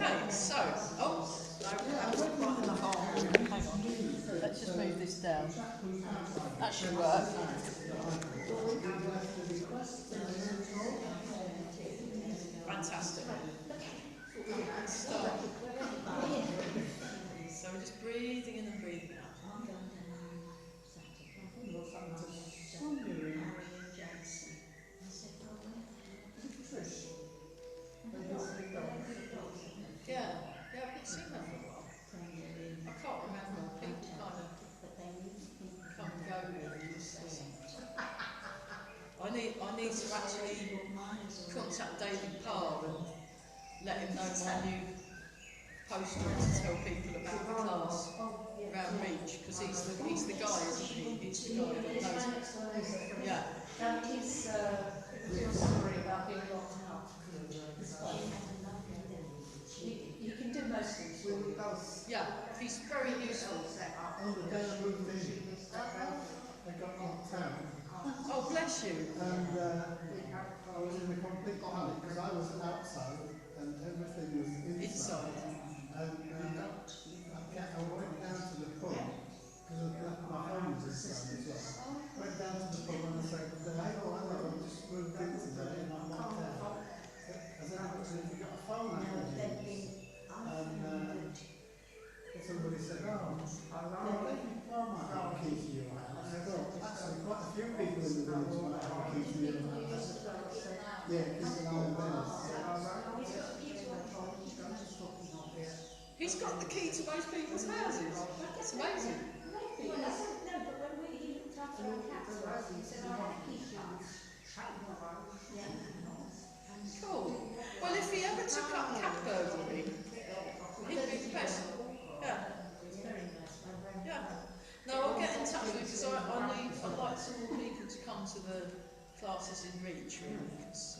Okay, so, no, we haven't got quite enough arm. Hang on. Let's just move this down. That should work. Fantastic. Start. So we're just breathing in and breathing out. Yeah, I've not seen that for a while. I can't remember. People kind of come and go really. I need to actually contact David Parr and let him know my new poster to tell people about the class around Reach, because he's the guy, isn't he? He's the guy that knows. Yeah. And his story about being locked out. You can do most things. Yeah, he's very useful. On the day I moved in, I got knocked out. Oh, bless you. And I was in a complete panic because I was outside and everything was inside. And I went down to the pub because my phone was inside as well. Went down to the pub and I said, I just moved in today and I'm knocked out. I said, have you got a phone I can use? And somebody said, oh, David Parr might have a key to your house. I said, well, actually, quite a few people in the village might have a key to your house. Yeah, keep an eye on theirs. He's got the key to most people's houses. That's amazing. Cool. Well, if he ever took up cat burglary, he'd be the best. Yeah. Yeah. No, I'll get in touch with you because I'd like some more people to come to the classes in Reach, really. Because,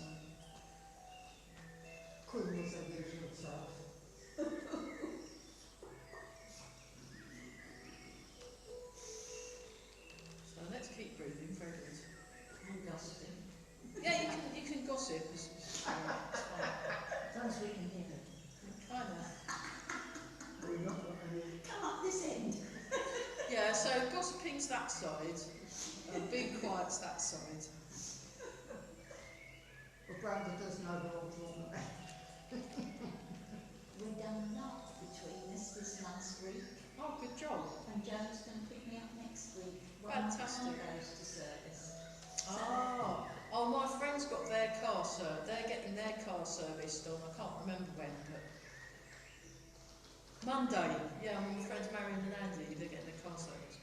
so let's keep breathing. Very good. And gossiping. Yeah, you can gossip. It's fine. As long as we can hear it. Kind of. Come up this end. Yeah, so gossiping's that side, being quiet's that side. Well, Brenda does know the old woman. We've done enough between us this last week. Oh, good job. And Joe's going to pick me up next week. Fantastic. Goes to service. Oh, my friend's got their car they're getting their car serviced on, I can't remember when, but Monday. Yeah, my friends Marion and Andy, they're getting their car serviced.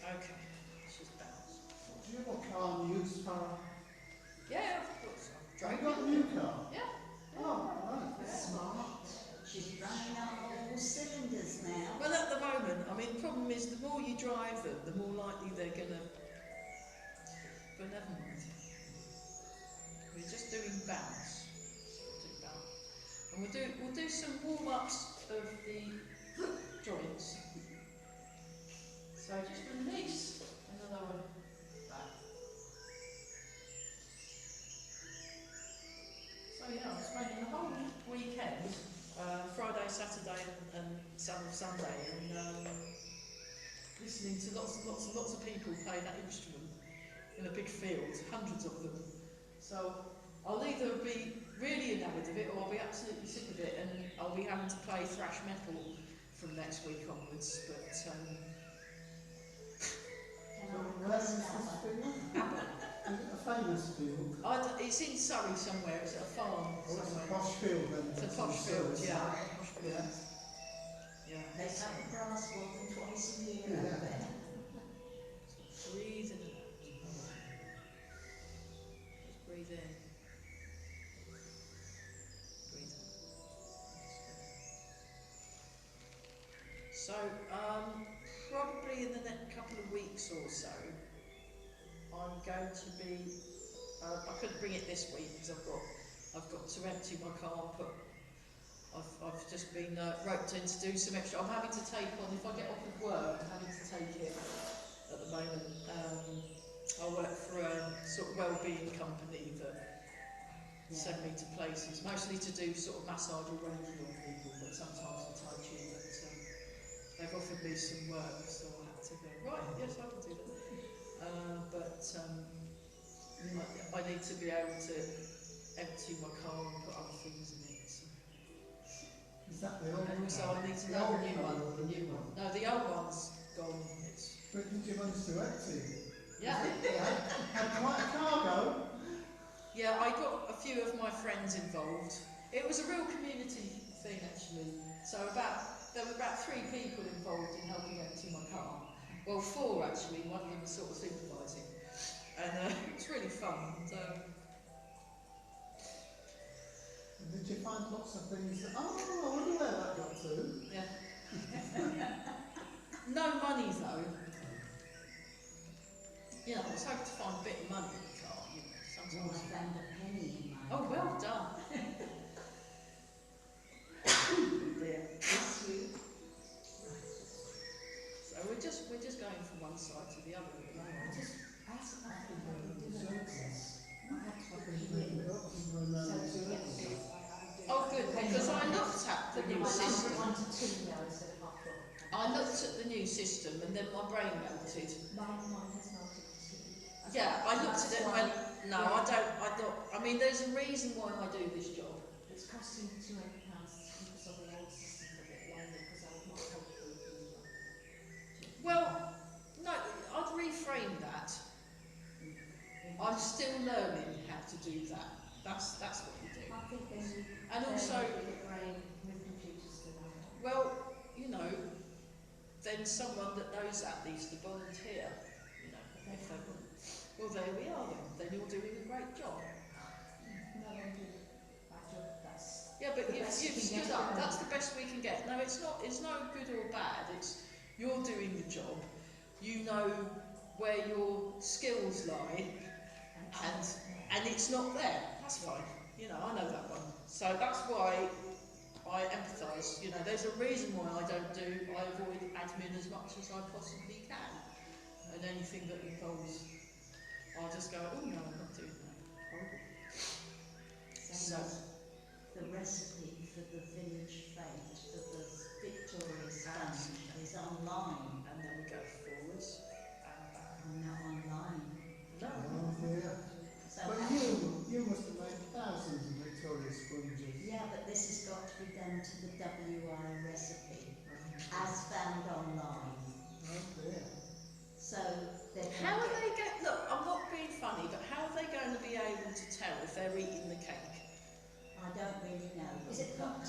Okay, let's just bounce. Do you have a car in use, Farah? Yeah, of course. Have you got a new car? Yeah. Oh, right. Smart. She's running up all cylinders now. Well, at the moment, I mean, the problem is the more you drive them, the more likely they're going to... But never mind. We're just doing bounce. And we'll do some warm-ups of the joints. So just release in the lower back. So yeah, I'm spending the whole weekend, Friday, Saturday and Sunday, and listening to lots of people play that instrument in a big field, hundreds of them. So I'll either be really enamoured of it or I'll be absolutely sick of it and I'll be having to play thrash metal from next week onwards. But Where is this field? Is it a famous field? it's in Surrey somewhere, it's at a farm Oh, it's a somewhere. posh field then. It's a posh field, yeah. Posh field. Yeah. They have grass more than twice a year Yeah. over there. Breathe in and out. Just breathe in. Breathe out. So, probably in the next couple of weeks or so, I'm going to be. I couldn't bring it this week because I've got to empty my car, but I've just been roped in to do some extra. I'm having to take on, if I get off of work, I'm having to take it at the moment. I work for a sort of wellbeing company that send me to places, mostly to do sort of massage or ranging on people, but sometimes the Tai Chi. But they've offered me some work, so I had to go, right, yes, I can do that. I need to be able to empty my car and put other things in it. So. Is that the old And also car? I need to The know old the new car one. or the new one? No, the old one's gone. But did you manage to empty it? Yeah. Had quite a cargo. Yeah, I got a few of my friends involved. It was a real community thing actually. So there were about 3 people involved in helping empty my car. Well, 4 actually, one of them was sort of supervising. And it was really fun. And did you find lots of things that, oh, I wonder where that got to? Yeah. No money though. You know, I was hoping to find a bit of money in the car, you know, Well, I sometimes. found a penny in my Oh, well done. Dear. Bless you. So we're just going from one side to the other at the moment. That's what I think I would do. Circles. I had to put You it in. go up and go around in circles. Oh, good, because I looked at the new system. 1 to 2 now instead of half. I looked at the new system and then my brain melted. Mine has melted too. Yeah, I looked at it and went, no, I thought, I mean, there's a reason why I do this job. It's costing £200 because of the old system for a bit longer because I was not helpful with you. Well, no, I'd reframe that. I'm still learning how to do that. That's what you do. I think they need And also, the brain with computers to know. well, you know, then someone that knows that needs to volunteer. You know, if they want. Well, there we are then. Then you're doing a great job. No one did that job. That's Yeah, but the you've best we can stood get up. done. That's the best we can get. No, it's not. It's no good or bad. It's you're doing the job. You know where your skills lie, and it's not there. That's fine. You know, I know that one. So that's why I empathise. You know, there's a reason why I avoid admin as much as I possibly can, and anything that involves, I'll just go, oh no, I'm not doing that. Horrible. So. The recipe for the village fete for the Victoria Sponge is online. And then we go forwards and back. I'm not online. No. Oh dear. So But you must have made thousands of Victoria sponges. yeah, but this has got to be done to the WI recipe as found online. Oh dear. So they can How are get- they going? Look, I'm not being funny, but how are they going to be able to tell if they're eating the cake? I don't really know. Is it not?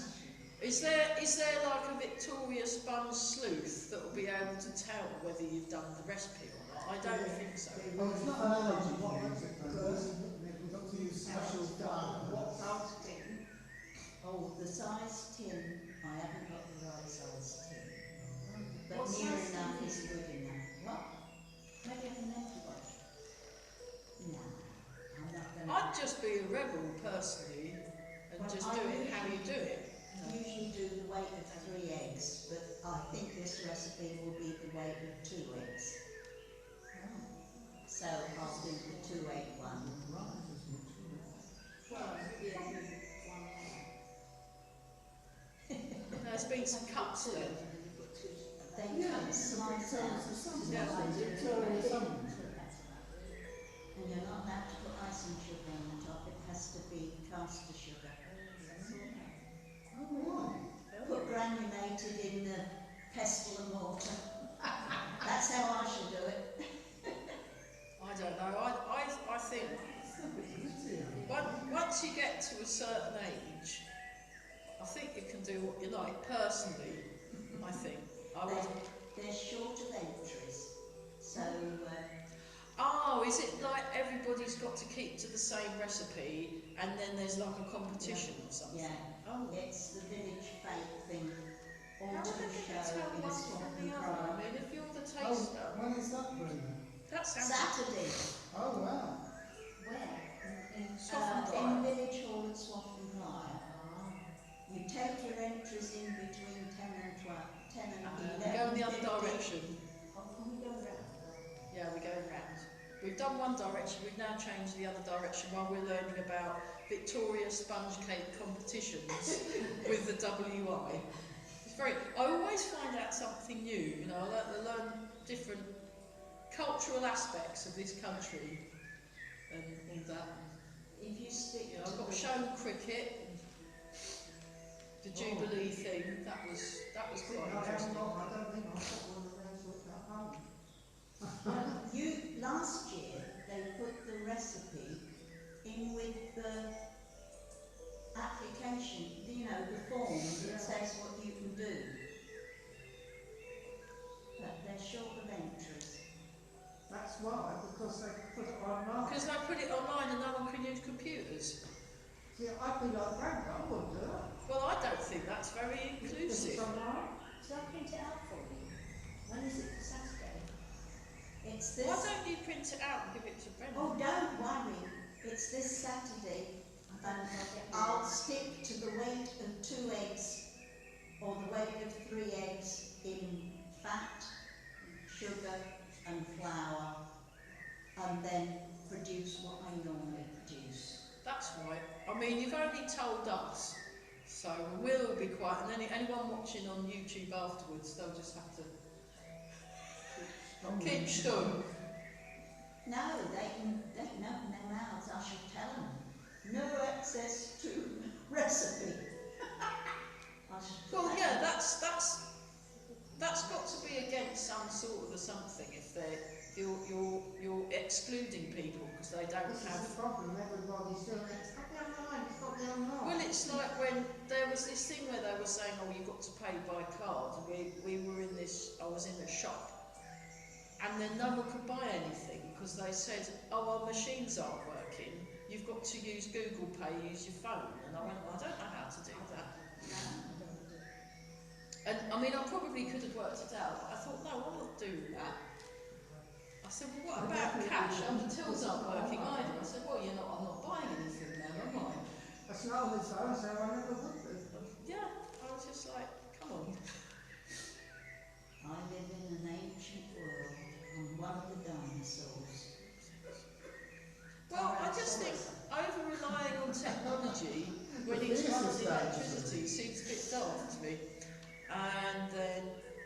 Is there like a Victoria Sponge sleuth that will be able to tell whether you've done the recipe or not? I don't think so. Well, it's not an allergy thing, is it? We've got to use special flour. What size tin? Oh, the size tin. I haven't got the right size tin. But What near size enough tin? is good enough. What? Maybe I can make you one. No, I'm not going to. I'd just be a rebel personally and Well, just I do it how you do it. Usually do the weight of 3 eggs, but I think this recipe will be the weight of 2 eggs. So I'll do the 2 egg one. Right, as much as it. Well, yeah, There's been some cuts then. Then cut slice out. Yeah, Victoria sponge. And you're not allowed to put icing sugar on the top, it has to be caster sugar. Oh, right. Put granulated in the pestle and mortar. That's how I should do it. I don't know. I think once you get to a certain age, I think you can do what you like. Personally, I think I would. They're short of entries, so Oh, is it like everybody's got to keep to the same recipe and then there's like a competition or something? yeah, Oh. it's the village fake thing. All How to would they show tell in one Swamp from and the other? I Pride. mean, if you're the Oh, taster, when is that, Brenda? that sounds. Saturday, Oh, wow. where? Swamp and In Pride. Village Hall at Swamp and Pride. You take your entries in between 10 and 12, 10 and 11. We go in the other direction. Oh, can we go round? Yeah, we go round. We've done one one direction, we've now changed the other direction while we're learning about Victoria sponge cake competitions with the WI. It's very, I always find out something new, you know, I learn different cultural aspects of this country and all that. If you stick You know, to I've got the shown cricket, and the Jubilee thing, that was quite interesting. I don't think I've got one of those looked at home. last year they put the recipe in with the application, you know, the form that says what you can do. But they're short of entries. That's why, because they put it online. Because they put it online and no one can use computers. See, I'd be like, Grandpa, I wouldn't do it. Well, I don't think that's very If inclusive. it's online. Shall I print it out for you? When is it for Saturday? It's this. Why don't you print it out and give it to Brendan? Oh, don't worry. It's this Saturday. And I'll stick to the weight of 2 eggs or the weight of 3 eggs in fat, sugar and flour, and then produce what I normally produce. That's right. I mean, you've only told us, so we'll be quiet. And anyone watching on YouTube afterwards, they'll just have to keep stum. No, they can open their mouths. I shall tell them. No access to recipe. Well, yeah, that's got to be against some sort of a something. If you're excluding people because they don't This have. is the problem, everybody's doing it. It's got to be online, it's got to be online. Well, it's like when there was this thing where they were saying, oh, you've got to pay by card. We were in this, I was in a shop, and then no one could buy anything because they said, oh, our machines aren't working. You've got to use Google Pay, use your phone. And I went, well, I don't know how to do that. And I mean, I probably could have worked it out, but I thought, no, I'm not doing that. I said, well, what about cash? Oh, the tills aren't working either. I said, well, I'm not buying anything now, am I? That's not on its own, so I never would do. Yeah, I was just like, come on. I live in an ancient world. I'm one of the dinosaurs. Well, I just think over-relying on technology when it's running electricity seems a bit daft to me. And then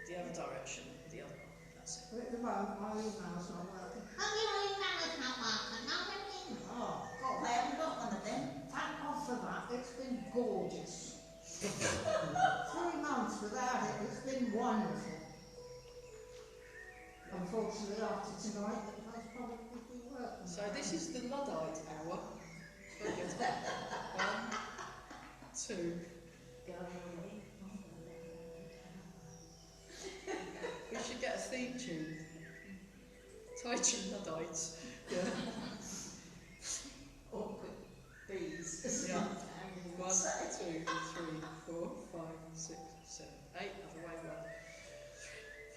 the other direction, the other one, that's it. But at the moment, my email's not working. Oh, your email's not working. No, oh, God, I haven't got one of them. Thank God for that, it's been gorgeous. 3 months without it, it's been wonderful. Unfortunately, after tonight, it must probably be working. So this is the Luddite hour. Very good. 1, 2. Go away. We should get a theme tune. Titan Luddites. Yeah. Awkward bees. Yeah. 1, 2, 3, 4, 5, 6, 7, 8. Other way round.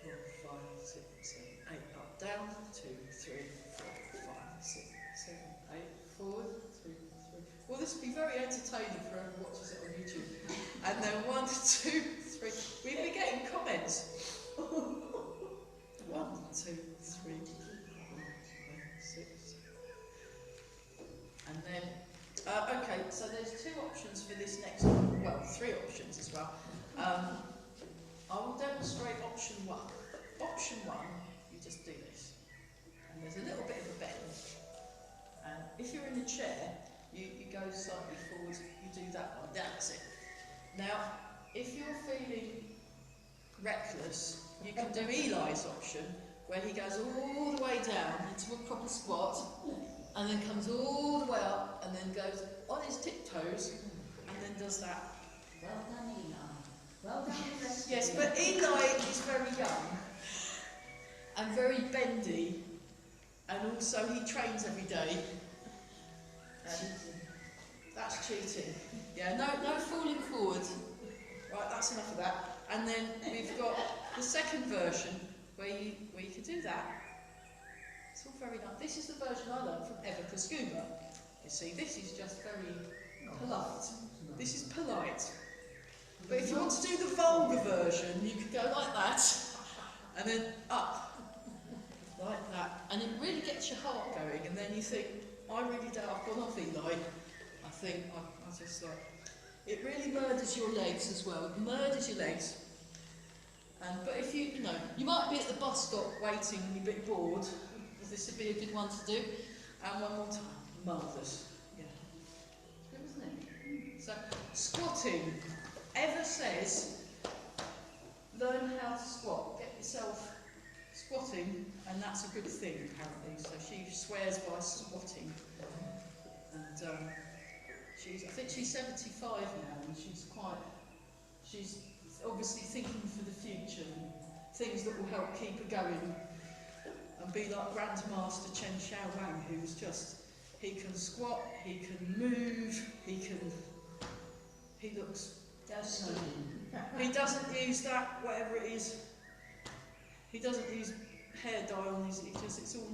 4, 5, 6, 7, 8. Up, down. 2, 3, 4, 5, 6, 7, 8. Forward. 2, 3. Well, this would be very entertaining for whoever watches it on YouTube. And then 1, 2, 3. We've been getting comments. 1, 2, 3, 4, 5, 6. And then, okay, so there's 2 options for this next one. Well, 3 options as well. I will demonstrate option 1. Option 1, you just do this. And there's a little bit of a bend. And if you're in a chair, you go slightly forward, you do that one. That's it. Now, if you're feeling reckless, you can do Eli's option, where he goes all the way down into a proper squat, and then comes all the way up, and then goes on his tiptoes, and then does that. Well done, Eli. Well done, the rest Yes, of you. but Eli is very young, and very bendy, and also he trains every day. And that's cheating. Yeah, no falling forward. Right, that's enough of that. And then we've got the second version where you can do that. It's all very nice. This is the version I learned from Eva Scuba. You see, this is just very polite. This is polite. But if you want to do the vulgar version, you could go like that, and then up, like that, and it really gets your heart going, and then you think, I really doubt I've gone off, Eli. I think I just like, it really murders your legs as well. It murders your legs. But if you know, you might be at the bus stop waiting and you're a bit bored. This would be a good one to do. And one more time, marvellous. Yeah, good, isn't it? So squatting. Eva says, learn how to squat. Get yourself squatting, and that's a good thing apparently. So she swears by squatting. And I think she's 75 now, and she's obviously thinking for the future and things that will help keep her going and be like Grandmaster Chen who was just, he can squat, he can move, he looks, he doesn't use that, whatever it is, he doesn't use hair dye on his, it's all,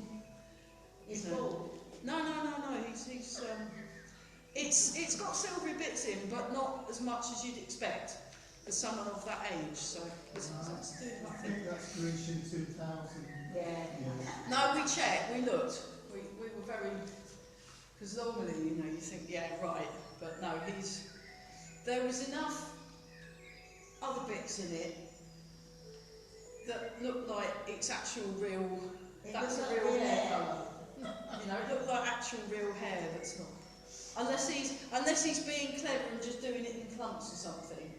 It's bald. No, it's got silvery bits in, but not as much as you'd expect for someone of that age. So it's to do I think that's reaching 2000. Yeah. No, we checked, we looked. We were very, because normally, you think, yeah, right, but no, there was enough other bits in it that looked like it's actual real, that's a real hair colour. It looked like actual real hair that's not. Unless he's being clever and just doing it in clumps or something.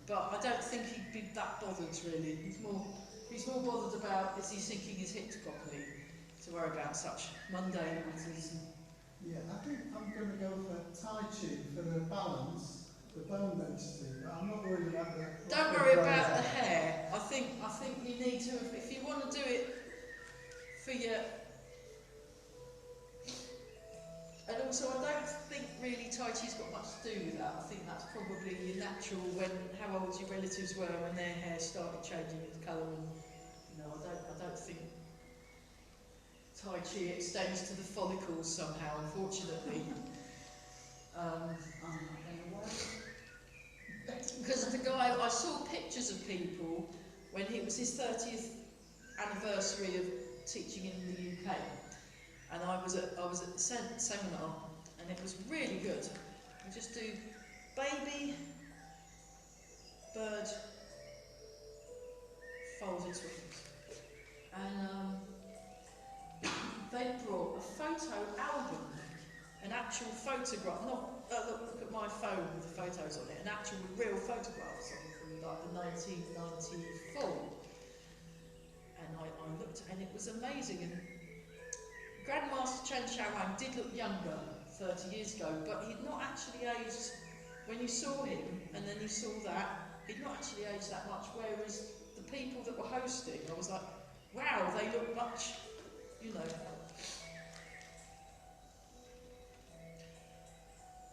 But I don't think he'd be that bothered really. He's more bothered about is he sinking his hips properly to worry about such mundane matters. Yeah, I think I'm going to go for Tai Chi for the balance, the bone density, but I'm not worried about the... Don't worry about the hair. I think you need to, if you want to do it for your... And also, I don't think really Tai Chi's got much to do with that. I think that's probably your natural, how old your relatives were when their hair started changing its colour. And I don't think Tai Chi extends to the follicles somehow, unfortunately. Because the guy, I saw pictures of people when it was his 30th anniversary of teaching in the UK. And I was at the seminar, and it was really good. We just do baby, bird, folded wings. And they brought a photo album, an actual photograph, not, look at my phone with the photos on it, an actual real photographs from like the 1994. And I looked, and it was amazing. And Grandmaster Chen did look younger 30 years ago, but he'd not actually aged, when you saw him, and then you saw that, he'd not actually aged that much, whereas the people that were hosting, I was like, wow, they look much, There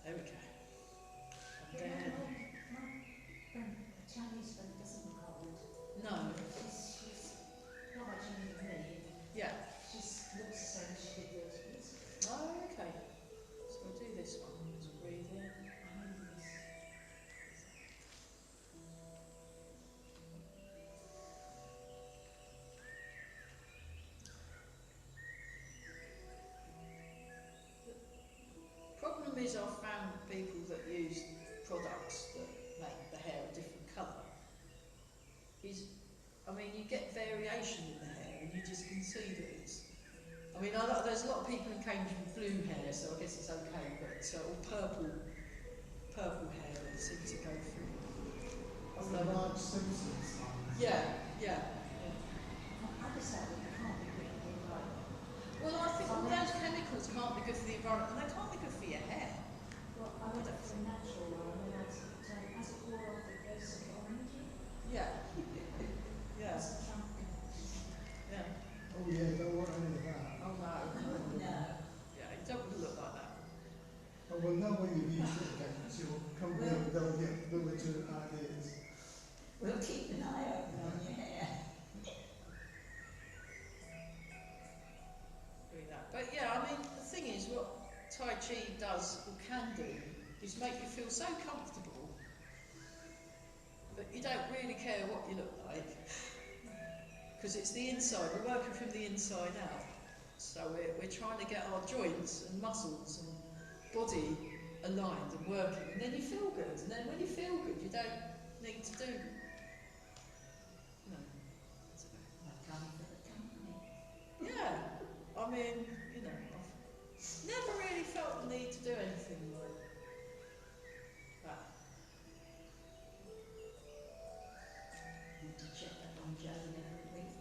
we go. And then... The Chinese friend doesn't look old. No. She's not much younger than me. Yeah. She looks the same as she did 30 years ago. Oh, okay. So we'll do this one. Just breathe in. The problem is I've found people that use products that make the hair a different colour. You get variation in the hair, and you just can see that it's... there's a lot of people in Cambridge with blue hair, so I guess it's okay, but or purple hair that seem to go through. That's the large Simpsons. Yeah. I decided it can't be good for the environment. Well, I think all those chemicals can't be good for the environment, and they can't be good for your hair. Well, I went for a natural one, and then as it wore off, it goes a bit orangey. Yeah. That's the trunk. Yeah. Oh yeah, don't want any of that. Oh no. No. Yeah, it don't look like that. Oh, well, know when you've used it again, so you'll come here and they'll get militant ideas. We'll keep an eye open on your hair. Doing that. But yeah, the thing is, what Tai Chi does, or can do, is make you feel so comfortable that you don't really care what you look like. because it's the inside, we're working from the inside out. So we're trying to get our joints and muscles and body aligned and working, and then you feel good. And then when you feel good, you don't need to do, no. I come for the company. Yeah, I mean, you know, I've never really felt the need to do anything like that. Need to check that on Joan every week.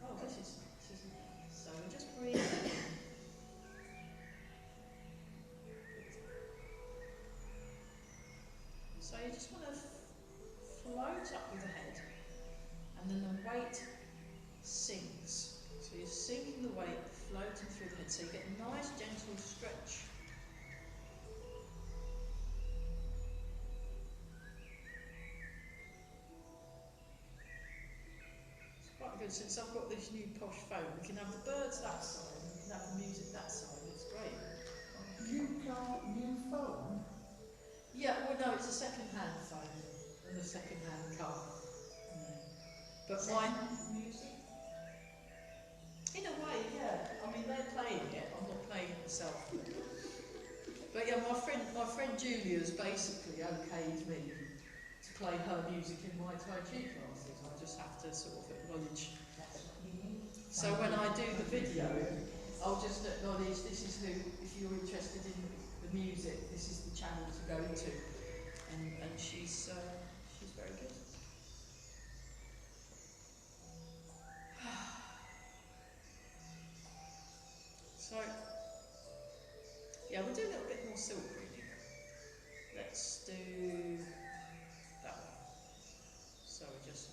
Oh, this is nice, isn't it? So we just breathe in. So you just want to float up with the head, and then the weight sinks. So you're sinking the weight, floating through the head, so you get a nice gentle stretch. It's quite good. Since I've got this new posh phone, we can have the birds that side, and we can have the music that side. It's great. New phone? Yeah, well, no, it's a second-hand phone and a second-hand car. But mine, Music. in a way, yeah. I mean, they're playing it. I'm not playing it myself. But yeah, my friend Julia's basically okayed me to play her music in my Tai Chi classes. I just have to sort of acknowledge. That's what you need. So when I do the video, I'll just acknowledge this is who, if you're interested in the music, this is the channel to go to. And she's very good. So, yeah, we'll do a little bit more silk reading. Let's do that one. So we just.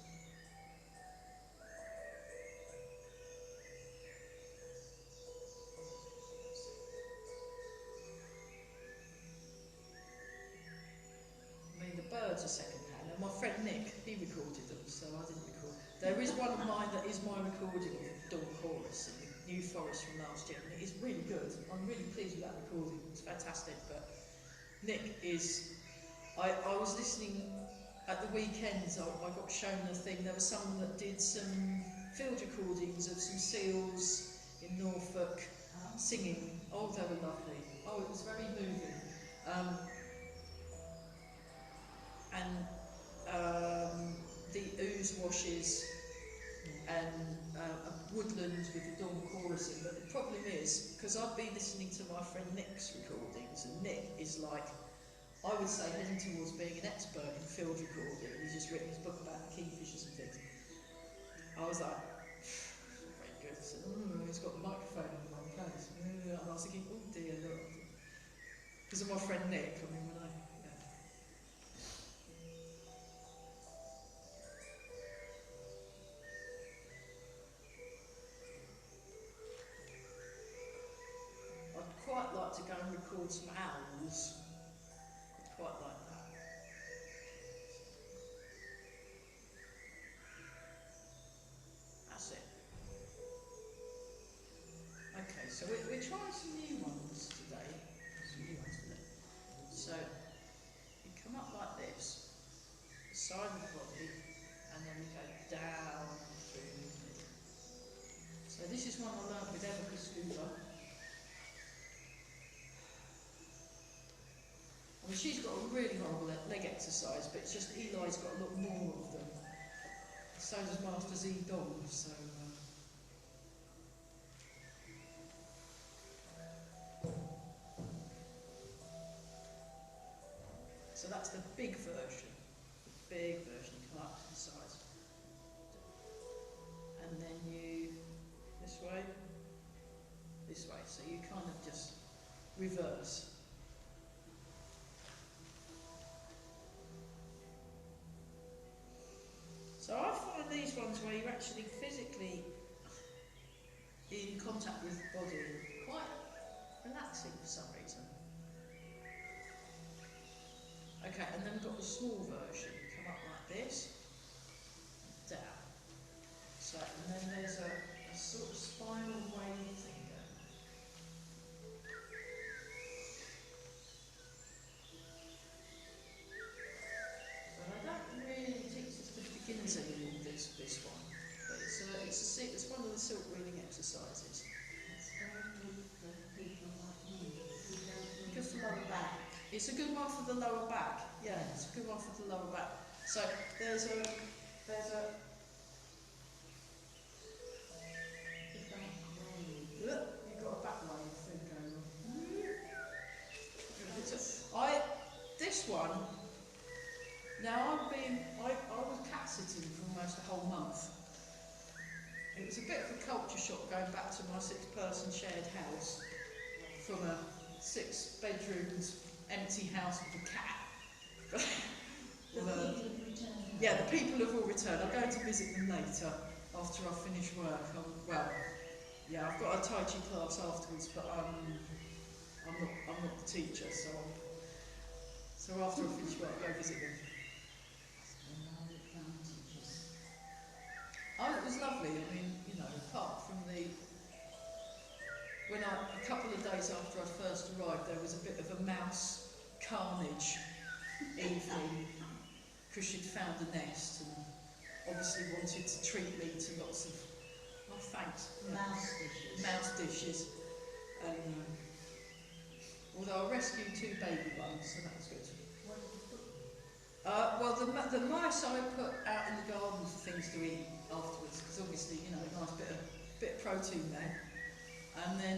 I mean, the birds are second-hand, and my friend Nick, he recorded them, so I didn't record. There is one of mine that is my recording of the Dawn Chorus in the New Forest from last year, and it is really good. I'm really pleased with that recording. It's fantastic. But Nick is. I was listening at the weekends. I got shown a thing. There was someone that did some field recordings of some seals in Norfolk singing. Oh, they were lovely. Oh, it was very moving. The ooze washes and woodlands with the dawn chorus in. But the problem is, because I've been listening to my friend Nick's recordings, and Nick is like, I would say, heading towards being an expert in field recording. He's just written his book about kingfishers and things. I was like, very good. I said, he's got the microphone in the wrong place. And I was thinking, oh dear, look. Because of my friend Nick, I mean, when I. I'd quite like to go and record some owls. I'd quite like that. That's it. Okay, so we're trying some new ones today. Some new ones today. So you come up like this, the side of the body, and then we go down through the middle. So this is one I learnt with Erica Scuba. I mean, she's got a really horrible leg exercise, but it's just Eli's got a lot more of them. So does Master Z Dom. So that's the big version. The big version. You come up to the sides. And then you this way. So you kind of just reverse. So I find these ones where you're actually physically in contact with the body quite relaxing for some reason. Okay, and then we've got the small version. You come up like this, down. So, and then there's a sort of spiral wave thing going on. silk reading exercises. It's very good for people like me who don't Good for lower back. It's a good one for the lower back. Yeah, it's a good one for the lower back. So there's a look, you've got a back wave thing going on. This one. Now I was cat sitting for almost a whole month. It was a bit of a culture shock going back to my 6-person shared house from a 6-bedroomed empty house with a cat. The people have returned. Yeah, the people have all returned. I'm going to visit them later after I finish work. Yeah, I've got a Tai Chi class afterwards, but I'm not the teacher, so after I finish work, I'll go visit them. Oh, it was lovely. I mean, you know, apart from a couple of days after I first arrived, there was a bit of a mouse carnage evening because she'd found a nest and obviously wanted to treat me to lots of, oh thanks, mouse dishes. And although I rescued 2 baby ones, so that was good. Well, the mice I put out in the garden for things to eat afterwards, because obviously, you know, a nice bit of protein there. And then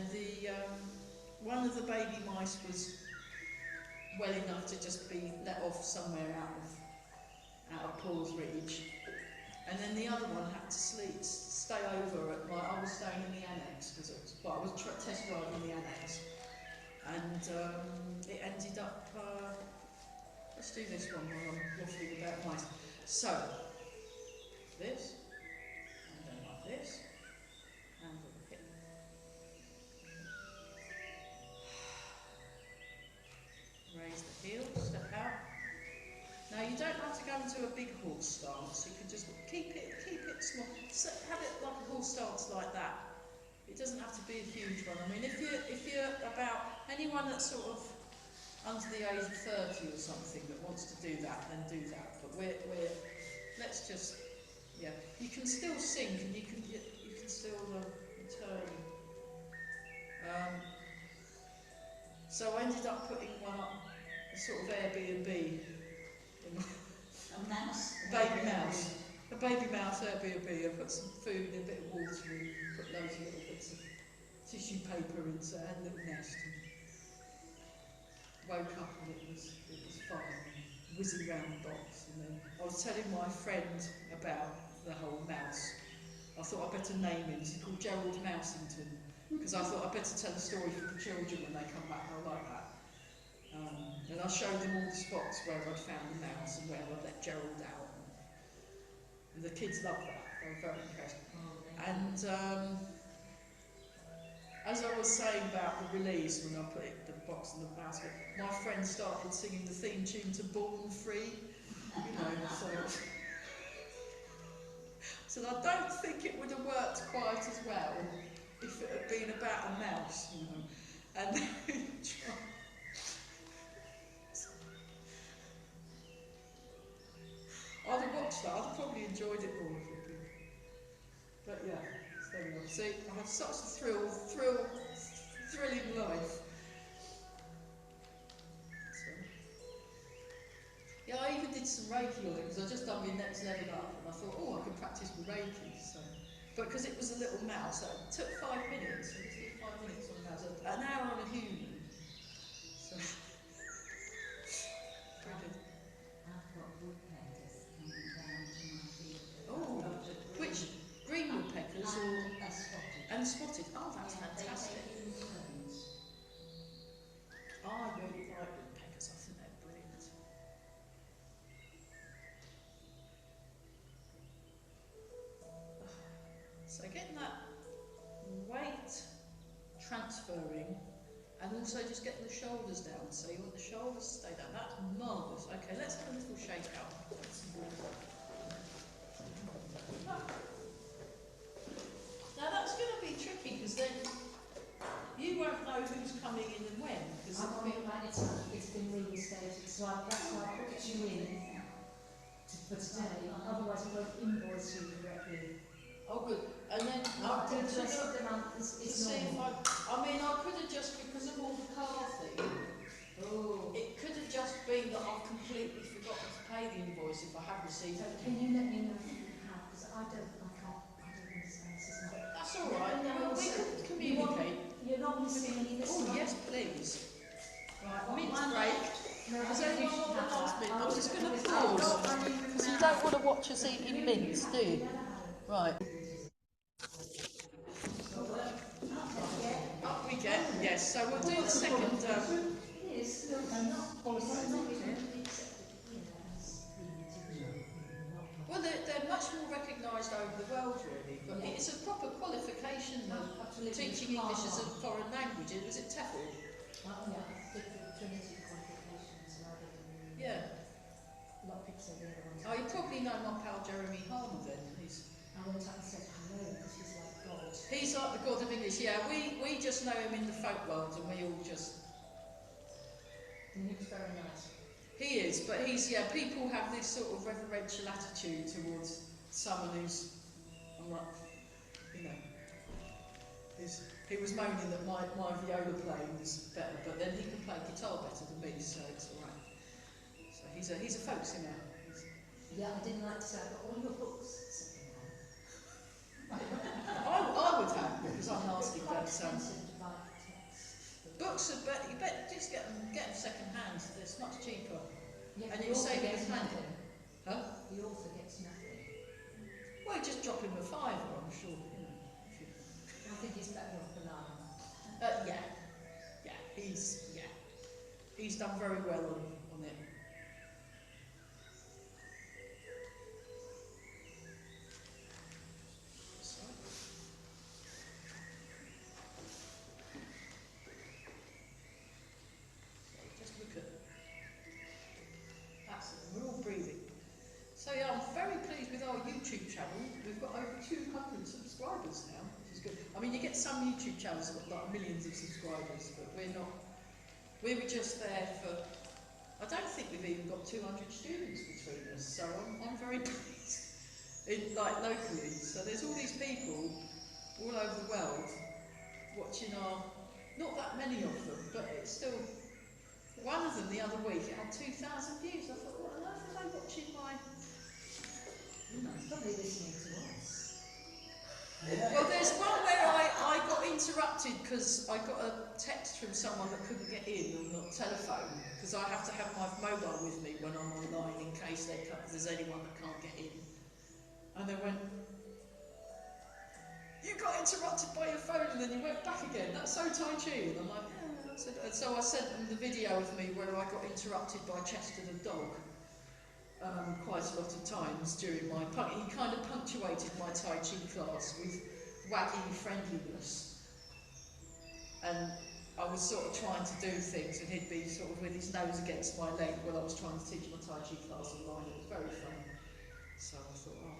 one of the baby mice was well enough to just be let off somewhere out of Paul's reach. And then the other one had to stay over at I was staying in the annex, because I was test driving the annex. And it ended up, let's do this one while I'm waffling about mice. So, this, and then like this, and over here. Raise the heel, step out. Now you don't have to go into a big horse stance, you can just keep it small. So have it like a horse stance like that. It doesn't have to be a huge one. I mean, if you're about anyone that's sort of under the age of 30 or something that wants to do that, then do that. But let's just, yeah. You can still sink and you can still turn. So I ended up putting one up, a sort of Airbnb. A mouse. A baby mouse Airbnb. I put some food and a bit of water in, put loads of little bits of tissue paper into it, and a little nest. Woke up and it was fine, whizzing round the box. And then I was telling my friend about the whole mouse. I thought I'd better name him. He's called Gerald Mousington, because I thought I'd better tell a story for the children when they come back. They'll like that. And I showed them all the spots where I'd found the mouse and where I'd let Gerald out. And the kids loved that. They were very impressed. And as I was saying about the release, when I put the box in the basket, my friend started singing the theme tune to Born Free. You know, so I don't think it would have worked quite as well if it had been about a mouse, you know. And I'd have watched that. I'd have probably enjoyed it more if it did. But yeah, so there we are. See, I have such a thrilling life. So, yeah, I even did some Reiki on it because I just done my next level up, and I thought, oh, I could practice with Reiki. So, but because it was a little mouse, it took 5 minutes. So just did 5 minutes on a mouse, an hour on a human. So, very good. I've got woodpeckers coming down to my feet. Oh, which green woodpeckers and spotted? Oh, that's fantastic. Oh, I really like woodpeckers. I think they're brilliant. So getting that weight transferring, and also just getting the shoulders down. So you want the shoulders to stay down. That's marvellous. Okay, let's have a little shake out. Now that's going to be tricky because then you won't know who's coming in and when. Because It's been reinstated, so that's why I put you in for today. Otherwise, I won't invoice you directly. oh, good. And then I'll do the invoice if I have received So it. can you let me know if you have? Because I don't understand the system. But That's all right. No, Well, we also, can communicate. you're not missing any this Oh, month? yes, please. Right, Mint one break. No, Has I think we anyone should want the have last that. bit? I I'm was just going to gonna pause. say, Because you don't want to watch us eating mints, do you? Right. Up we get, yes. So we'll do the second. Yes, Well, they're much more recognised over the world, really. But it's a proper qualification of teaching English as a foreign language. Was it TEFL? Trinity qualifications rather than Yeah. a lot of people say the other ones. Oh, you probably know my pal Jeremy Harmer then. I went up and said hello because he's like God. He's like the god of English. Yeah, we just know him in the folk world, and we all just. And he was very nice. He is, but he's, yeah, people have this sort of reverential attitude towards someone who's, I'm like, you know, he was moaning that my viola playing was better, but then he can play guitar better than me, so it's alright. So he's a folk singer. Yeah, I didn't like to say I've got all your books second hand. I would have, because I'm nasty, It's quite but expensive to buy texts. books are better, you better just get them second hand, it's much cheaper. Yeah, And the you're author saving gets his money. nothing. Huh? The author gets nothing. Well, just drop him a £5, I'm sure, you know. If you, I think he's better off than I am. he's done very well on it. Just look at that's it. We're all breathing. So yeah, I'm very pleased with our YouTube channel. We've got over 200 subscribers now, which is good. I mean, you get some YouTube channels that have got like millions of subscribers, but we're not. We were just there for. I don't think we've even got 200 students between us, so I'm very pleased. Like locally, so there's all these people all over the world watching our. Not that many of them, but it's still. One of them the other week, it had 2,000 views. I thought, what on earth are they watching my... Probably listening to us. Well, there's one where I got interrupted because I got a text from someone that couldn't get in on the telephone, because I have to have my mobile with me when I'm online in case there's anyone that can't get in. And they went, you got interrupted by your phone and then you went back again. That's so Tai Chi. And I'm like, yeah. And so I sent them the video of me where I got interrupted by Chester the dog quite a lot of times during my... He kind of punctuated my Tai Chi class with waggy friendliness. And I was sort of trying to do things and he'd be sort of with his nose against my leg while I was trying to teach my Tai Chi class online. It was very fun. So I thought, oh...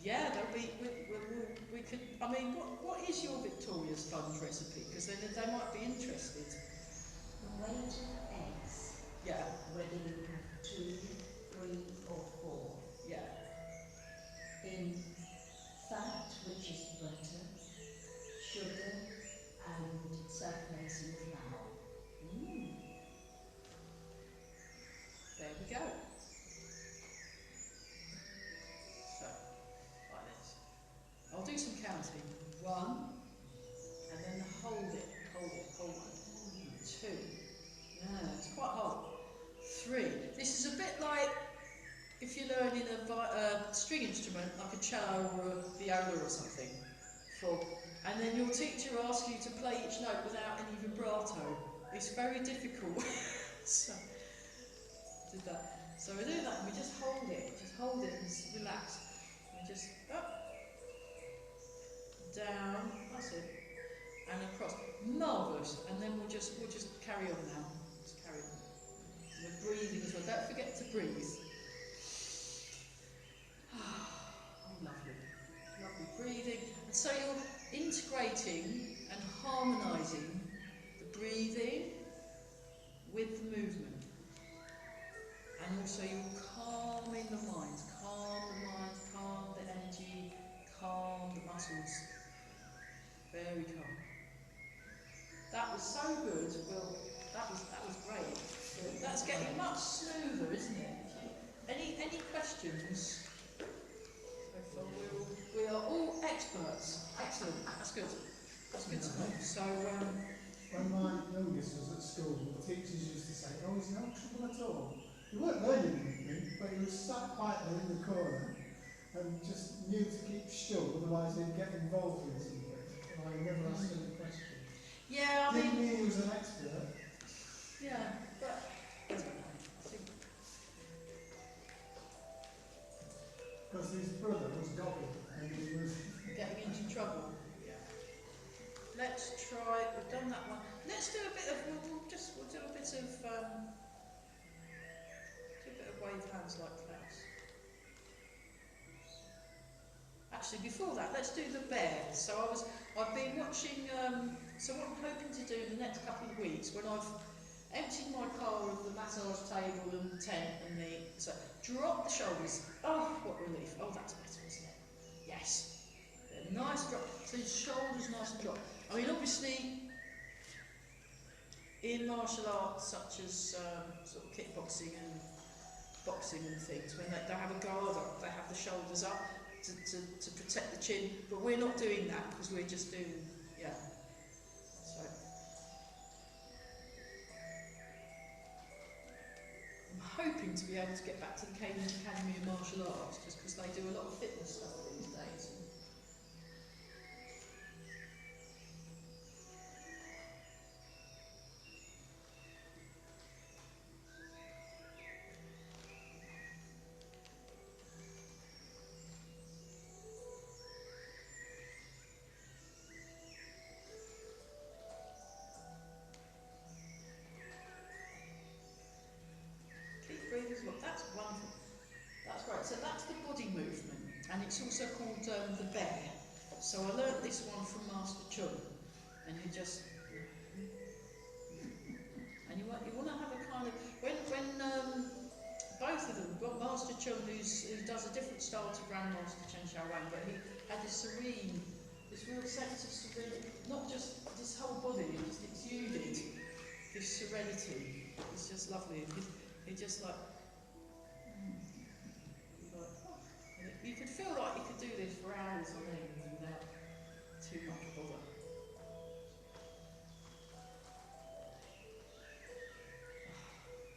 Yeah, there'll be. We could. I mean, what is your Victoria's Fund recipe? Because then they might be interested. The weight of eggs, Yeah, whether you have 2, 3 or 4, yeah. in fat, which is butter, sugar and circulating flour. There we go. So, like this. I'll do some counting. 1, and then hold it. 2. Yeah, it's quite hard. 3. This is a bit like if you're learning a string instrument, like a cello or a viola or something. 4. And then your teacher asks you to play each note without any vibrato. It's very difficult. So, did that. So we do that and we just hold it and relax. And just up, down, that's it, and across. Marvellous. And then we'll just carry on now. Just carry on. We're breathing as well. Don't forget to breathe. Oh, lovely. Lovely breathing. And so you're integrating and harmonising the breathing with the movement. And also you're calming the mind, calm the energy, calm the muscles. getting much smoother, isn't it? Any questions? So far we are all experts. Excellent. That's good. That's good to know. So when my youngest was at school, the teachers used to say, "Oh, there's no trouble at all." He weren't learning anything, but he was sat quietly in the corner and just knew to keep still, otherwise he'd get involved in something. And I never asked any questions. yeah, I Didn't mean, mean he was an expert. yeah, but I don't know. I think Because his brother was gogging and he was... getting into trouble. Yeah. Let's try. We've done that one. Let's do a bit of. We'll do a bit of. Do a bit of wave hands like clouds. Actually, before that, let's do the bear. So I've been watching. So what I'm hoping to do the next couple of weeks, when I've emptied my car of the massage table and the tent and so drop the shoulders. Oh, what relief! Oh, that's better, isn't it? Yes. Nice drop. So your shoulders nice and drop. I mean, obviously, in martial arts such as sort of kickboxing and boxing and things, when they have a guard up, they have the shoulders up to protect the chin. But we're not doing that because we're just doing, yeah. So I'm hoping to be able to get back to the Cambridge Academy of Martial Arts, just because they do a lot of fitness stuff these days. Look, that's wonderful. That's great. So that's the body movement, and it's also called the bear. So I learnt this one from Master Chen, and you just and you want to have a kind of when both of them, well, Master Chen who does a different style to Grandmaster Chen Xiaowang, but he had this real sense of serenity, not just this whole body, it just exuded this serenity. It's just lovely. He just like. You could feel like you could do this for hours on end without too much bother.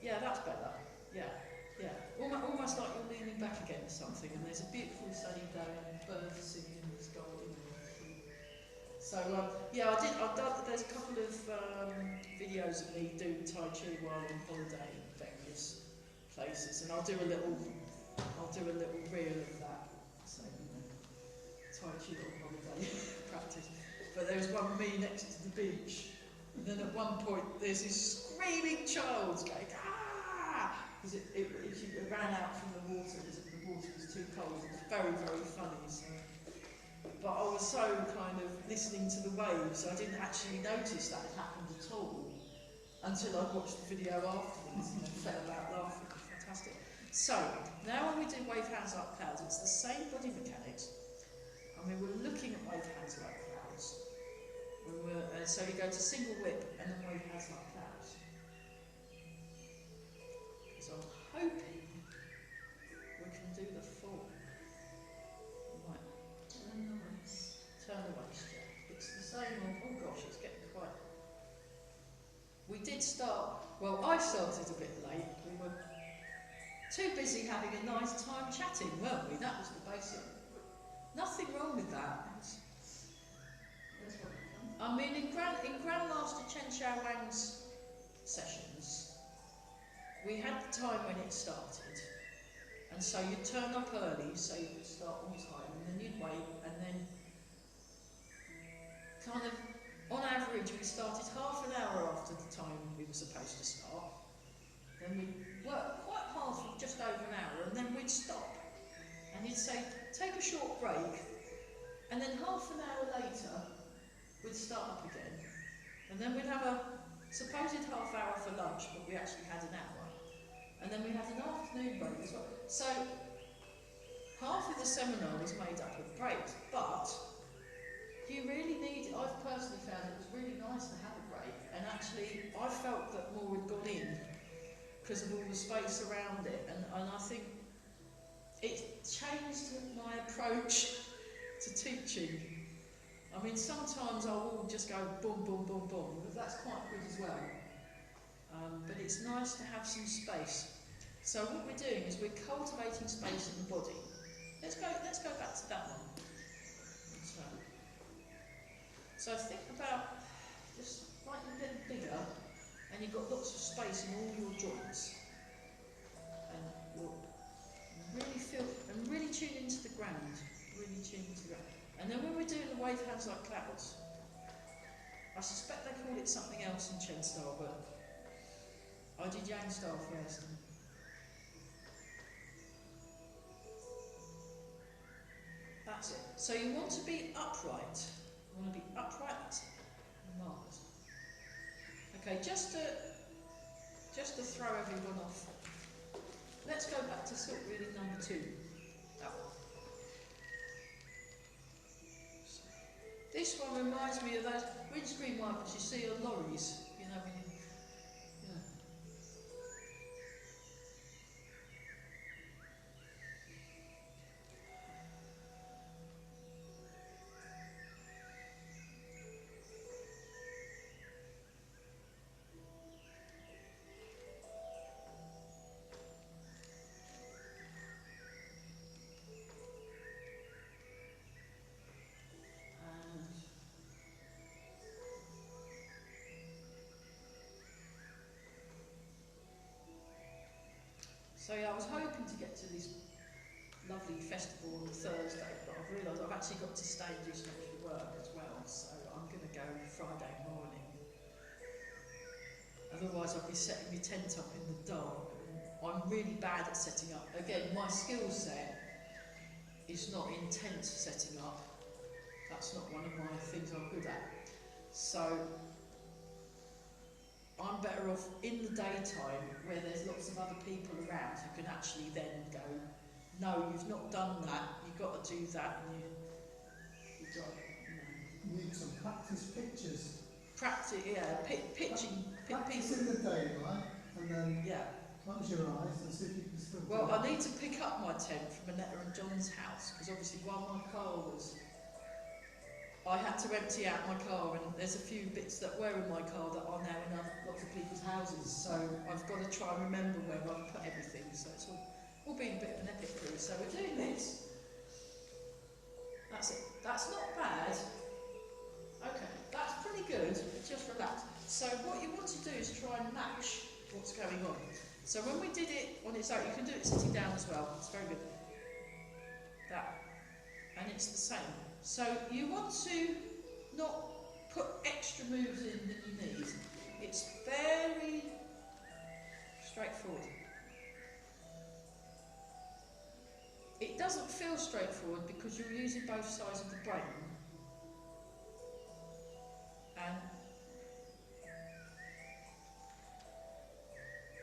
Yeah, that's better. Yeah. Almost like you're leaning back against something, and there's a beautiful sunny day and birds singing in the sky. So yeah, I've done. There's a couple of videos of me doing Tai Chi while on holiday in various places, and I'll do a little reel of that. So, Tai Chi on holiday practice. But there was one of me next to the beach, and then at one point there's this screaming child going, ah! Because it ran out from the water because the water was too cold. It was very, very funny. So. But I was so kind of listening to the waves, I didn't actually notice that had happened at all until I watched the video afterwards and fell out laughing. Fantastic. So, now when we do wave hands like clouds, it's the same body mechanics. I mean, we're looking at wave hands like clouds. So you go to single whip and then wave hands like clouds. So I'm hoping we can do the full. Right. Turn the waist. Turn the waist, yeah. It's the same old, oh gosh, it's getting quite... We did start, well, I started a bit late. We were too busy having a nice time chatting, weren't we? That was the basic. Nothing wrong with that. I mean, in Grandmaster Chen Xiaowang's sessions, we had the time when it started, and so you'd turn up early, so you could start on time, and then you'd wait, and then kind of, on average, we started half an hour after the time we were supposed to start. Then we'd work quite hard for just over an hour, and then we'd stop. And you'd say, take a short break, and then half an hour later, we'd start up again. And then we'd have a supposed half hour for lunch, but we actually had an hour. And then we had an afternoon break as well. So, half of the seminar was made up of breaks, but you really need, I've personally found it was really nice to have a break, and actually I felt that more had gone in, because of all the space around it, and I think it changed my approach to teaching. I mean, sometimes I will just go boom, boom, boom, boom, but that's quite good as well. But it's nice to have some space. So what we're doing is we're cultivating space in the body. Let's go back to that one. So think about just slightly a bit bigger, and you've got lots of space in all your joints. And you'll really feel, and really tune into the ground. Really tune into the ground. And then when we're doing the wave hands like clouds, I suspect they call it something else in Chen style, but I did Yang style first. That's it. So you want to be upright. You want to be upright, that's it. Marvellous. Okay, just to throw everyone off. Let's go back to silk reading number 2. That one. This one reminds me of those windscreen wipers you see on lorries. You know, when you, So yeah, I was hoping to get to this lovely festival on Thursday, but I've realised I've actually got to stay and do some extra work as well, so I'm going to go Friday morning. Otherwise I'll be setting my tent up in the dark. I'm really bad at setting up. Again, my skill set is not intense setting up. That's not one of my things I'm good at. So I'm better off in the daytime where there's lots of other people around who can actually then go, no, you've not done that, you've got to do that, and you've got to, You need some practice pictures. Practice, yeah, pitching. Practice in the daylight, and then close your eyes and see if you can still do Well, it. I need to pick up my tent from Annetta and John's house, because obviously while my car was, I had to empty out my car, and there's a few bits that were in my car that are now in lots of people's houses, so I've got to try and remember where I've put everything, so it's all been a bit of an epic cruise. So we're doing this. That's it. That's not bad. Okay, that's pretty good. Just relax. So what you want to do is try and match what's going on. So when we did it on its own, you can do it sitting down as well. It's very good. That. And it's the same. So you want to not put extra moves in than you need. It's very straightforward. It doesn't feel straightforward because you're using both sides of the brain. And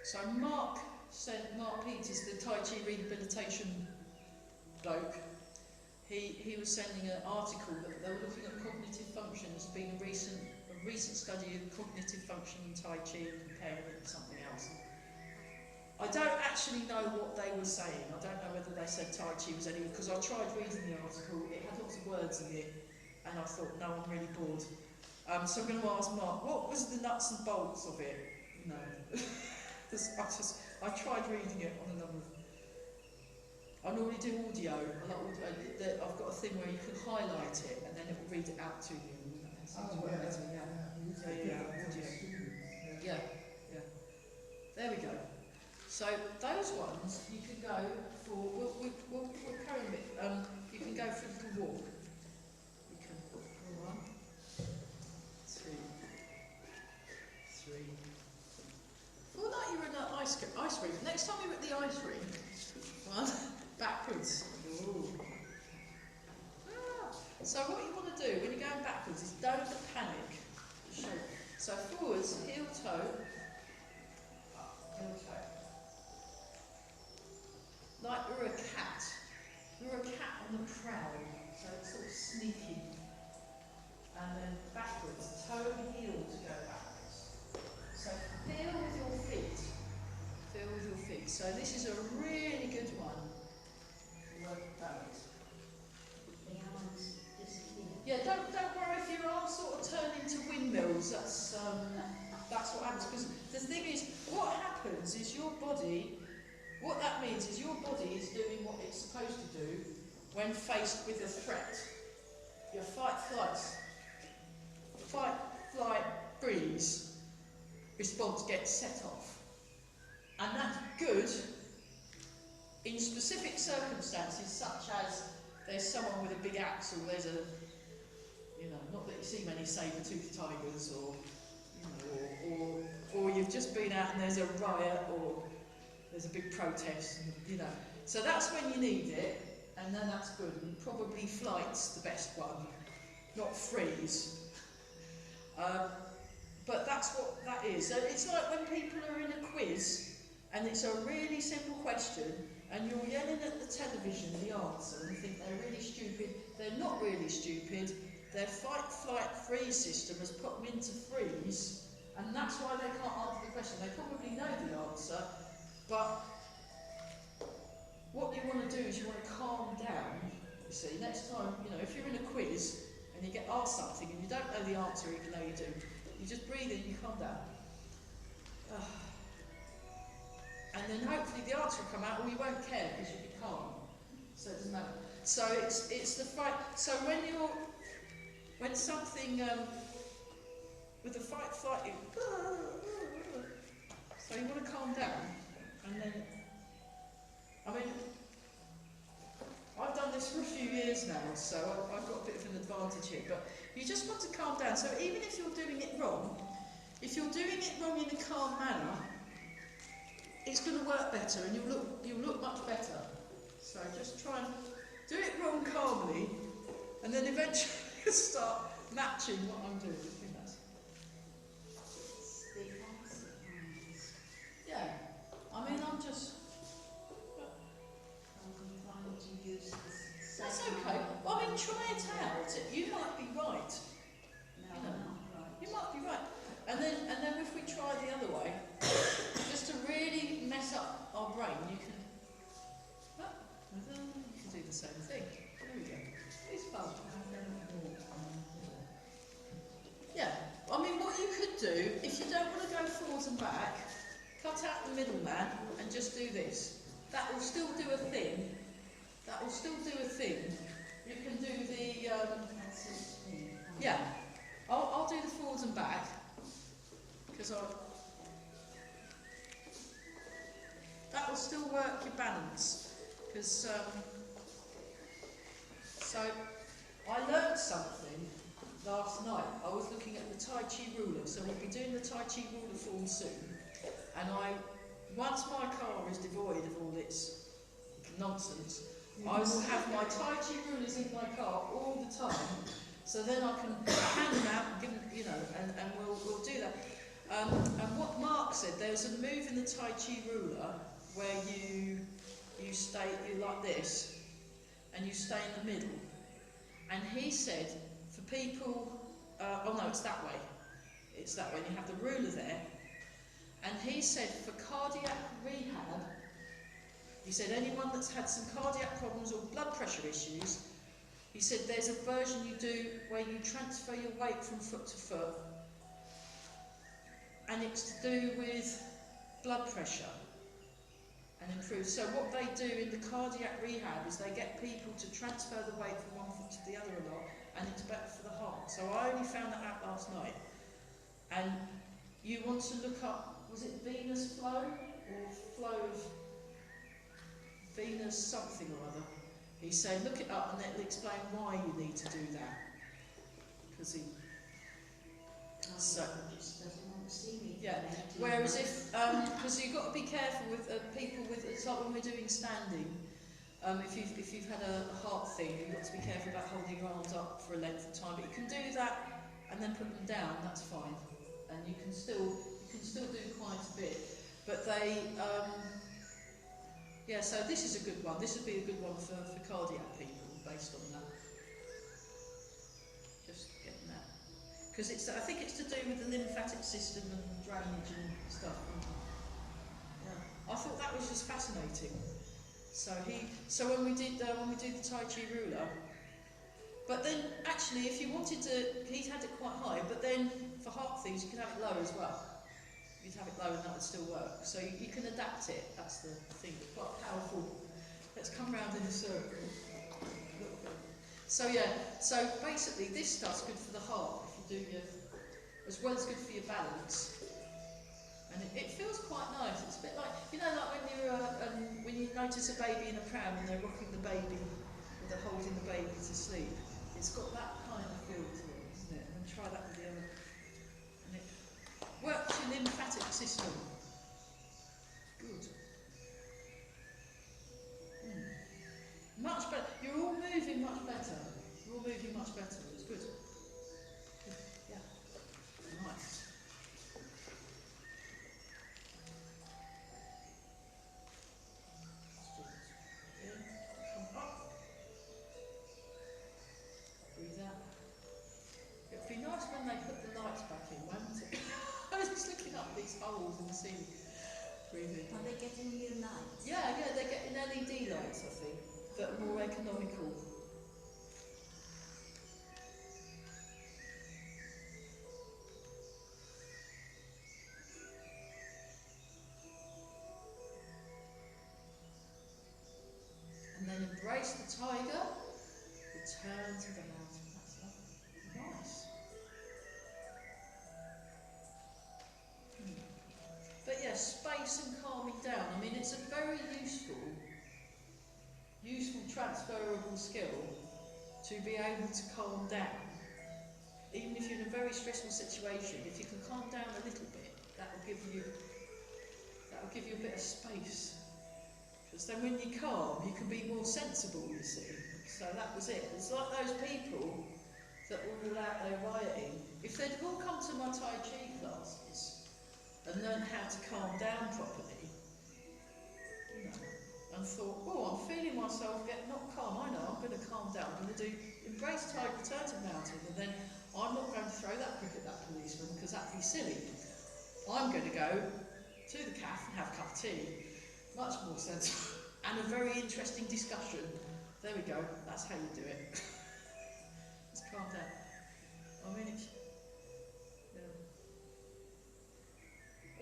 so Mark Peters, the Tai Chi rehabilitation bloke, he was sending an article that they were looking at cognitive function. There's been a recent study of cognitive function in Tai Chi and comparing it with something else. I don't actually know what they were saying. I don't know whether they said Tai Chi was any, because I tried reading the article, it had lots of words in it, and I thought, no, I'm really bored. So I'm going to ask Mark, what was the nuts and bolts of it? No. I tried reading it on a number of... I normally do audio. I've got a thing where you can highlight it and then it will read it out to you. Yeah. There we go. So those ones you can go for. We'll carry a bit. You can go for a little walk. You can 1, 2, 3. Feel like you're in an ice rink. Next time you're at the ice rink, 1. Backwards. Ooh. So what you want to do when you're going backwards is don't panic. So forwards, heel toe, up, heel toe. Like you're a cat. You're a cat on the prowl, so it's sort of sneaky. And then backwards, toe and heel to go backwards. So feel with your feet. Feel So this is a really good one. Work balance. The arms disappear. Yeah, don't worry if your arms sort of turn into windmills. That's what happens. Because the thing is, what happens is your body. What that means is your body is doing what it's supposed to do when faced with a threat. Your fight, flight, freeze response gets set off. And that's good in specific circumstances, such as there's someone with a big axe, or there's a, not that you see many saber-toothed tigers, or you've just been out and there's a riot, or there's a big protest, So that's when you need it, and then that's good. And probably flight's the best one, not freeze. But that's what that is. So it's like when people are in a quiz, and it's a really simple question, and you're yelling at the television the answer, and you think they're really stupid. They're not really stupid. Their fight, flight, freeze system has put them into freeze, and that's why they can't answer the question. They probably know the answer, but what you want to do is you want to calm down. You see, next time, if you're in a quiz and you get asked something and you don't know the answer, even though you do, you just breathe in, you calm down. And then hopefully the answer will come out, or you won't care because you'll be calm. So it doesn't matter. So it's the fight. So when something with the fight, flight, so you want to calm down, and then, I've done this for a few years now, so I've got a bit of an advantage here, but you just want to calm down. So even if you're doing it wrong, if you're doing it wrong in a calm manner, it's going to work better, and you'll look much better. So just try and do it wrong calmly, and then eventually start matching what I'm doing. I think that's... It's the opposite hands. Yeah. I'm just... I'm trying to use this. That's okay. Well, try it out. You might be right. No, I'm not right. You might be right. And then if we try the other way, just to really mess up our brain, you can do the same thing. There we go. It's fun. Yeah. What you could do, if you don't want to go forwards and back, cut out the middleman and just do this. That will still do a thing. You can do the... yeah. I'll do the forwards and back. Because that will still work your balance. Because so I learned something last night. I was looking at the Tai Chi ruler, so we'll be doing the Tai Chi ruler form soon. And once my car is devoid of all its nonsense, I will have my Tai Chi rulers in my car all the time. So then I can hand them out and give them, and we'll do that. And what Mark said, there's a move in the Tai Chi ruler where you like this, and you stay in the middle. And he said, for people, it's that way. It's that way, and you have the ruler there. And he said, for cardiac rehab, he said anyone that's had some cardiac problems or blood pressure issues, he said there's a version you do where you transfer your weight from foot to foot, and it's to do with blood pressure and improve. So what they do in the cardiac rehab is they get people to transfer the weight from one foot to the other a lot, and it's better for the heart. So I only found that out last night. And you want to look up, was it venous flow or flow of Venus something or other? He said look it up and it'll explain why you need to do that. Because Just doesn't want to see me. yeah. Whereas if, because you've got to be careful with people with, it's like when we're doing standing. If you've had a heart thing, you've got to be careful about holding your arms up for a length of time. But you can do that and then put them down. That's fine, and you can still do quite a bit. But they, yeah. So this is a good one. This would be a good one for cardiac people based on that. Just getting that, because I think it's to do with the lymphatic system and drainage and stuff. Yeah. I thought that was just fascinating. So when we did the Tai Chi ruler, but then actually if you wanted to, he'd had it quite high, but then for heart things you can have it low as well. You'd have it low and that would still work. So you can adapt it, that's the thing, quite powerful. Let's come round in a circle. So yeah, so basically this stuff's good for the heart, if you do your, as well as good for your balance. And it feels quite nice. It's a bit like, you know, like when you notice a baby in a pram and they're rocking the baby, or they're holding the baby to sleep. It's got that kind of feel to it, isn't it? And try that with the other. And it works your lymphatic system. Good. Much better. You're all moving much better. You're all moving much better. It's good. Good. Yeah. Nice. Come up. Breathe out. It'd be nice when they put the lights back in, won't it? I was just looking up these holes in the ceiling. Breathe in. Are they getting new lights? Yeah, they're getting LED lights, I think, that are more economical. And then embrace the tiger, return to the mountain. That's lovely. Nice. But yeah, space and calming down. I mean, it's a very useful transferable skill to be able to calm down. Even if you're in a very stressful situation, if you can calm down a little bit, that will give you a bit of space. Because then when you calm, you can be more sensible, you see. So that was it. It's like those people that were all out there rioting. If they'd all come to my Tai Chi classes and learned how to calm down properly, you know, and thought, oh, I'm feeling myself get not calm, I know, I'm going to calm down, I'm going to do embrace tiger, return to mountain, and then I'm not going to throw that brick at that policeman because that'd be silly. I'm going to go to the cafe and have a cup of tea. Much more sensible. And a very interesting discussion. There we go, that's how you do it. Let's calm down. I mean, it's... Yeah.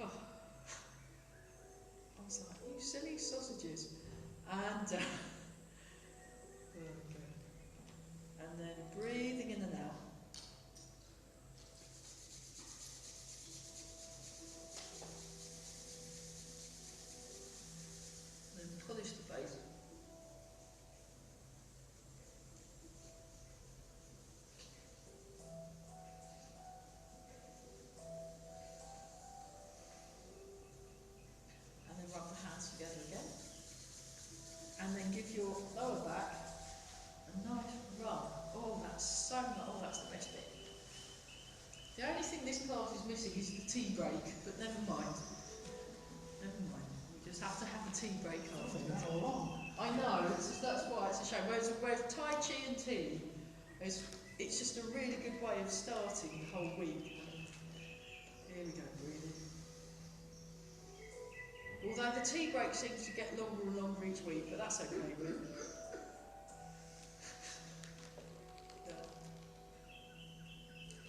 Oh. I was like, you silly sausages. And, there we go. And then breathing in and out. Then polish the face. And then rub the hands together again. And then give your lower back a nice rub. Oh, that's so nice. Oh, that's the best bit. The only thing this class is missing is the tea break, but never mind. Never mind. We just have to have a tea break after. I know, that's why it's a shame. Whereas Tai Chi and tea, it's just a really good way of starting the whole week. Here we go, breathing. Although the tea break seems to get longer and longer each week, but that's okay, really. Yeah.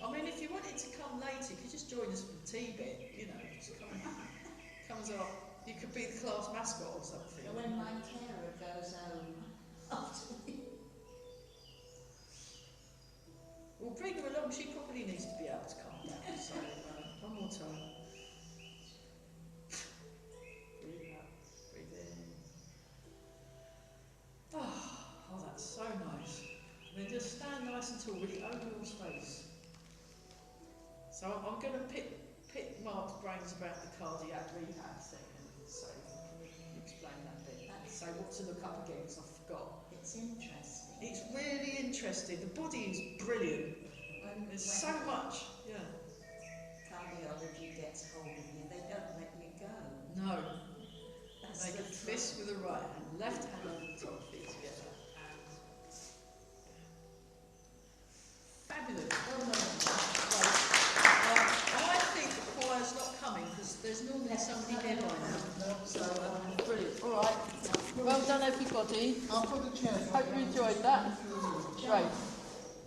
I mean, if you wanted to come later, you could just join us for the tea bit, you know, just come as our, you could be the class mascot or something. When my carer goes home after me. Well, bring her along, she probably needs to be able to calm down, so one more time. Breathe out, breathe in. Oh, that's so nice. And then just stand nice and tall, really own your space. So I'm going to pick Mark's brains about the cardiac rehab thing, and so can you explain that bit? Say what to look up again, because I forgot. It's interesting. It's really interesting. The body is brilliant. There's so much. Yeah. Cardiology gets hold of you, they don't let you go. No. That's Make a fist with the right hand, left hand over the top, feet together. Fabulous. Well done. I think the choir's not coming because there's normally somebody nearby now. So brilliant. done everybody. I'll put the chairs. Hope you enjoyed that. Great.